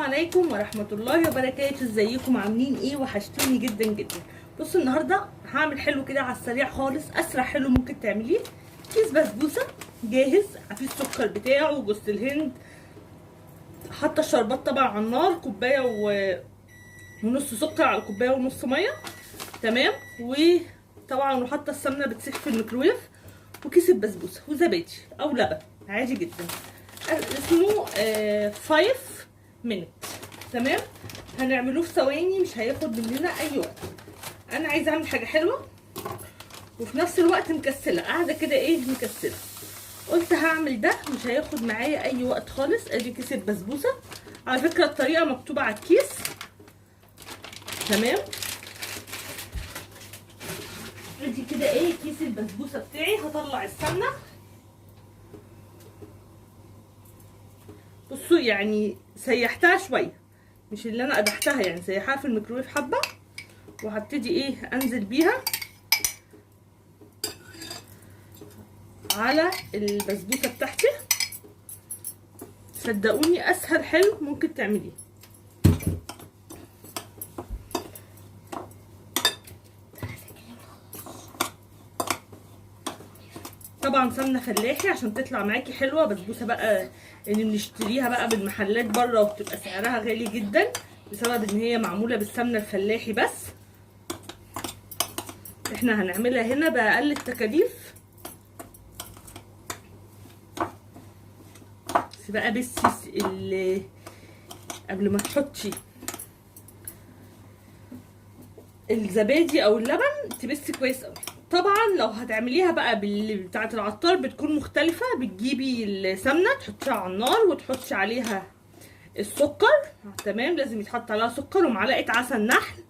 عليكم ورحمة الله وبركاته. ازيكم عاملين ايه؟ وحشتوني جدا جدا. بصوا النهارده هعمل حلو كده على السريع خالص، اسرع حلو ممكن تعمليه. كيس بسبوسه جاهز، في السكر بتاعه وجوز الهند، حاطه الشربات طبعا على النار، كوبايه ونص سكر على كوبايه ونص ميه، تمام. وطبعا وحاطه السمنه بتسيح في الميكرويف، وكيس البسبوسه وزبادي او لبن عادي جدا. اسمه 5 minutes، تمام. هنعملوه في ثواني، مش هياخد مننا اي وقت. انا عايزه اعمل حاجه حلوه وفي نفس الوقت مكسله، قاعده كده ايه مكسله، قلت هعمل ده مش هياخد معايا اي وقت خالص. ادي كيس البسبوسه، على فكره الطريقه مكتوبه على الكيس، تمام. ادي كده ايه كيس البسبوسه بتاعي. هطلع السمنه، بصوا يعني سيحتها شويه، مش اللي انا قدحتها، يعني سيحها في الميكرويف حبه، وهبتدي ايه انزل بيها على البسبوسه بتاعتي. صدقوني اسهل حلو ممكن تعمليه. طبعا سمنه فلاحي عشان تطلع معاكي حلوه. بسبوسه بقى اللي بنشتريها بقى بالمحلات بره وبتبقى سعرها غالي جدا بسبب ان هي معموله بالسمنه الفلاحي، بس احنا هنعملها هنا باقل التكاليف. بس بقى اللي قبل ما تحطي الزبادي او اللبن تبسي كويس قوي. طبعا لو هتعمليها بقى بتاعه العطار بتكون مختلفه، بتجيبي السمنه تحطيها على النار وتحطي عليها السكر، تمام. لازم يتحط عليها سكر ومعلقه عسل نحل،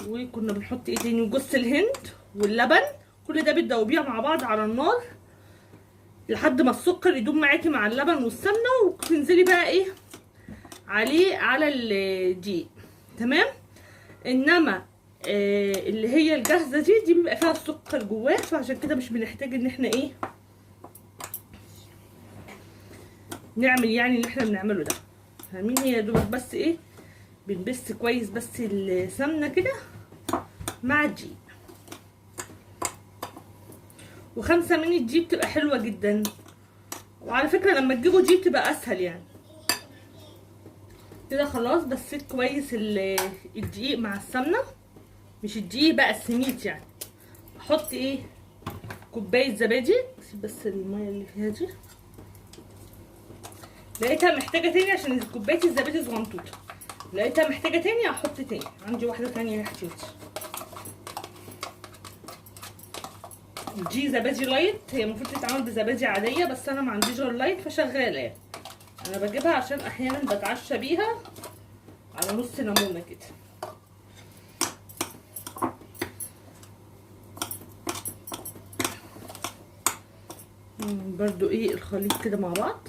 وكنا بنحط ايه تاني، وجوز الهند واللبن. كل ده بتدوبيها مع بعض على النار لحد ما السكر يدوب معاكي مع اللبن والسمنه، وتنزلي بقى ايه عليه على الدقيق، تمام. انما اللي هي الجاهزه دي بيبقى فيها السكر جواه، فعشان كده مش بنحتاج ان احنا ايه نعمل يعني اللي احنا بنعمله ده، فاهمين؟ هي دوبك بس ايه بنبس كويس بس السمنه كده مع الدقيق. و5 منت دي بتبقى حلوه جدا، وعلى فكره لما تجيبوا دي بتبقى اسهل يعني. كده خلاص بسيت كويس الدقيق مع السمنه، مش الدقيق بقى السميد يعني. احط ايه كوبايه زبادي، بس الميه اللي فيها دي لقيتها محتاجه تاني عشان كوبايه الزبادي صغنطوطه، لقيتها محتاجه تاني احط تاني. عندي واحده تانيه يا حبيبتي، دي زبادي لايت، هي المفروض تتعمل بزبادي عاديه بس انا ما عنديش غير لايت فشغاله يعني. انا بجيبها عشان احيانا بتعشى بيها على نص ليمونه كده. برضو ايه الخليط كده مع بعض.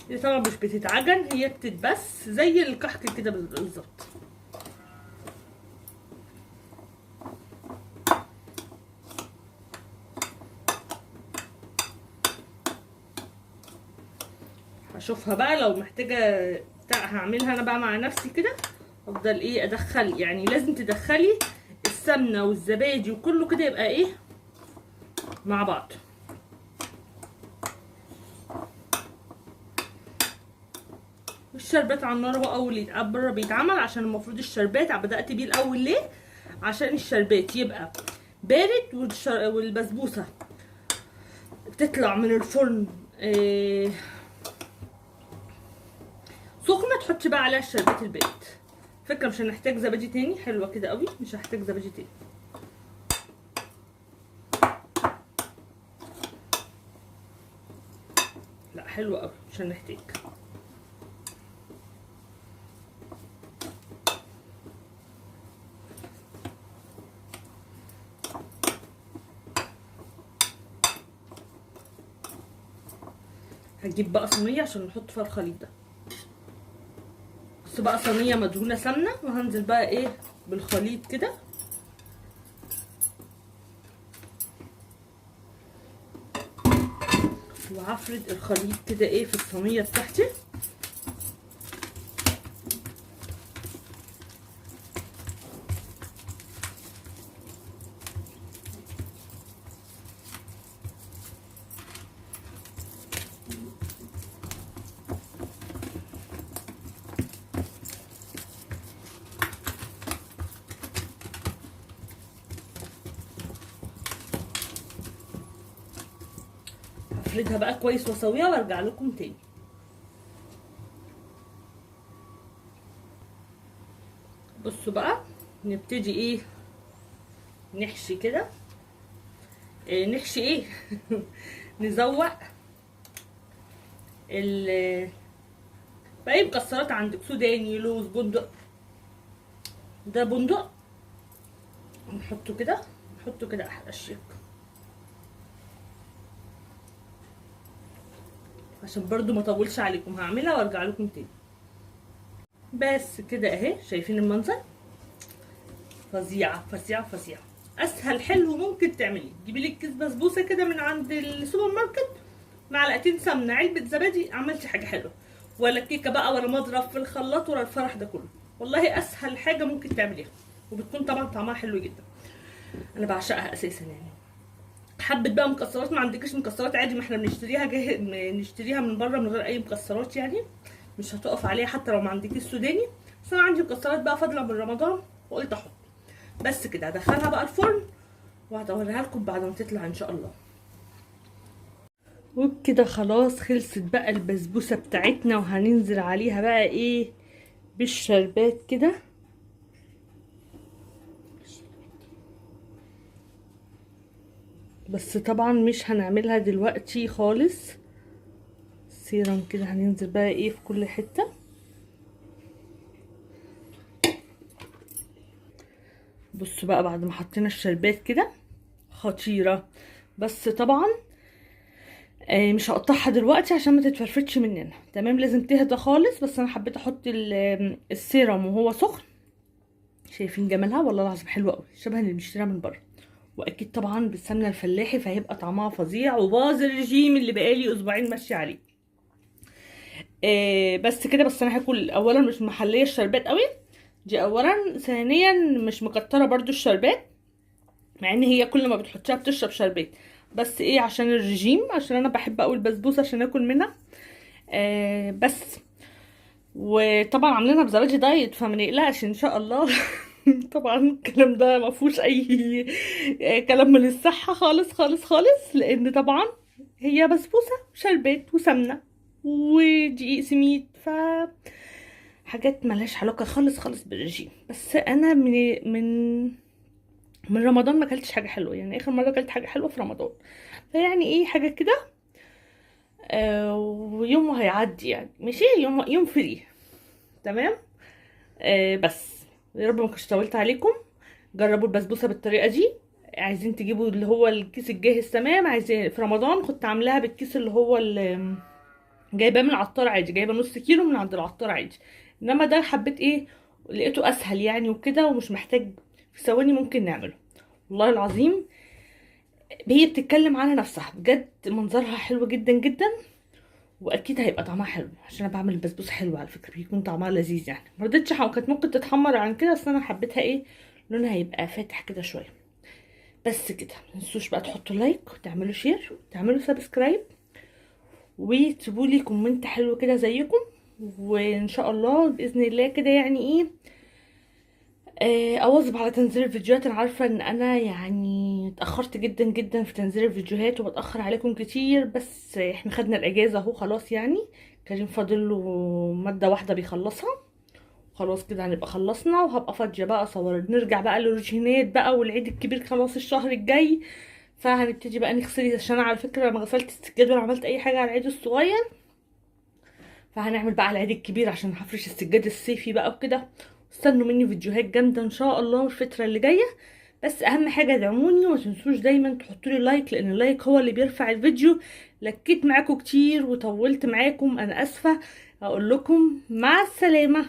دي طبعا مش بتتعجن، هي بتتبس زي الكحك كده بالظبط. هشوفها بقى لو محتاجه هعملها انا بقى مع نفسي كده. افضل ايه ادخل، يعني لازم تدخلي السمنه والزبادي وكله كده يبقى ايه مع بعض. الشربات على النار هو اول بره بيتعمل، عشان المفروض الشربات بدات بيه الاول ليه؟ عشان الشربات يبقى بارد والبسبوسه تطلع من الفرن سخنه، تحطي بقى عليها الشربات البارد. فكره مش هنحتاج زبادي تاني، حلوه كده قوي، مش هحتاج زبادي تاني. لا حلوه قوي مش هنحتاج. هجيب بقى صينيه عشان نحط فيها الخليط ده. بس بقى صينيه مدهونه سمنه، وهنزل بقى ايه بالخليط كده. وهفرد الخليط كده ايه في الصينيه بتاعتي. هفردها بقى كويس واسويها وارجع لكم تاني. بصوا بقى نبتدي ايه نحشي كده. نحشي ايه نزوق باقي مكسرات عندك، سوداني، لوز، بندق. ده بندق نحطه كده، نحطه كده احلى الشيك، عشان برضو ما اطولش عليكم. هعملها وارجع لكم تاني. بس كده اهي، شايفين المنظر؟ فظيعه فظيعه فظيعه. اسهل حلو ممكن تعمليه. تجيبي لك كيس بسبوسه كده من عند السوبر ماركت، معلقتين سمنه، علبه زبادي، عملتي حاجه حلوه. ولا كيكه بقى، ولا مضرب في الخلاط، ولا الفرح ده كله. والله اسهل حاجه ممكن تعمليها، وبتكون طبعا طعمها حلو جدا. انا بعشقها اساسا يعني. حبه بقى مكسرات، ما عندكش مكسرات عادي، ما احنا بنشتريها نشتريها من بره من غير اي مكسرات يعني، مش هتقف عليها حتى لو ما عندكيش سوداني. بس انا عندي مكسرات بقى فاضله من رمضان وقلت احط. بس كده هدخلها بقى الفرن وهدوريها لكم بعد ما تطلع ان شاء الله. وبكده خلاص خلصت بقى البسبوسه بتاعتنا، وهننزل عليها بقى ايه بالشربات كده. بس طبعا مش هنعملها دلوقتي خالص، سيرم كده هننزل بقى ايه في كل حته. بصوا بقى بعد ما حطينا الشربات كده خطيره. بس طبعا مش هقطعها دلوقتي عشان ما تتفرفتش مننا، تمام؟ لازم تهدى خالص. بس انا حبيت احط السيرم وهو سخن. شايفين جمالها؟ والله العظيم حلوه قوي، شبه اللي بنشتريها من بره. واكيد طبعا بالسمنه الفلاحي، فهيبقى طعمها فظيع وباظ الرجيم اللي بقالي اسبوعين ماشيه عليه. بس كده. بس انا هاكل اولا مش محليه الشربات قوي دي اولا، ثانيا مش مكتره برضو الشربات، مع ان هي كل ما بتحطيها بتشرب شربات. بس ايه عشان الرجيم، عشان انا بحب قوي البسبوسه عشان اكل منها. بس وطبعا عاملينها بزبادي دايت، فما نقلقش ان شاء الله. طبعا الكلام ده ما فيهوش اي كلام من الصحه خالص خالص خالص، لان طبعا هي بسبوسه شربات وسمنه ودقيق سميد، حاجات ملهاش علاقه خالص خالص بالرجيم. بس انا من رمضان ما اكلتش حاجه حلوه يعني. اخر مره اكلت حاجه حلوه في رمضان، فيعني ايه حاجه كده. ويوم هيعدي يعني، ماشي، يوم فري، تمام. بس يا رب ما كنتش طولت عليكم. جربوا البسبوسه بالطريقه دي. عايزين تجيبوا اللي هو الكيس الجاهز، تمام. عايزين في رمضان كنت عاملاها بالكيس اللي هو جايباه من العطار عادي، جايبه نص كيلو من عند العطار عادي. انما ده حبيت ايه، لقيته اسهل يعني وكده، ومش محتاج في ثواني ممكن نعمله. والله العظيم هي بتتكلم عنها نفسها بجد، منظرها حلو جدا جدا، واكيد هيبقى طعمها حلو عشان انا بعمل البسبوسه حلوه على فكره، بيكون طعمها لذيذ يعني. ما رضيتش كانت ممكن تتحمر عن كده، بس انا حبيتها ايه لونها هيبقى فاتح كده شويه. بس كده متنسوش بقى تحطوا لايك وتعملوا شير وتعملوا سبسكرايب، وتسيبوا لي كومنت حلو كده زيكم. وان شاء الله باذن الله كده يعني ايه اواظب على تنزيل الفيديوهات. انا عارفه ان انا يعني اتاخرت جدا جدا في تنزيل الفيديوهات وبتاخر عليكم كتير، بس احنا خدنا الاجازه اهو خلاص يعني. كريم فاضل له ماده واحده بيخلصها، خلاص كده هنبقى خلصنا، وهبقى فاضيه بقى اصور. نرجع بقى للروتينات بقى، والعيد الكبير خلاص الشهر الجاي، فهنبتدي بقى نغسل. عشان انا على فكره ما غسلت السجاد ولا عملت اي حاجه على العيد الصغير، فهنعمل بقى على العيد الكبير عشان هفرش السجاد الصيفي بقى وكده. استنوا مني فيديوهات جامده ان شاء الله الفتره اللي جايه. بس اهم حاجه دعموني، وما تنسوش دايما تحطوا لي لايك، لان اللايك هو اللي بيرفع الفيديو. لكيت معاكم كتير وطولت معاكم، انا اسفه. اقول لكم مع السلامه.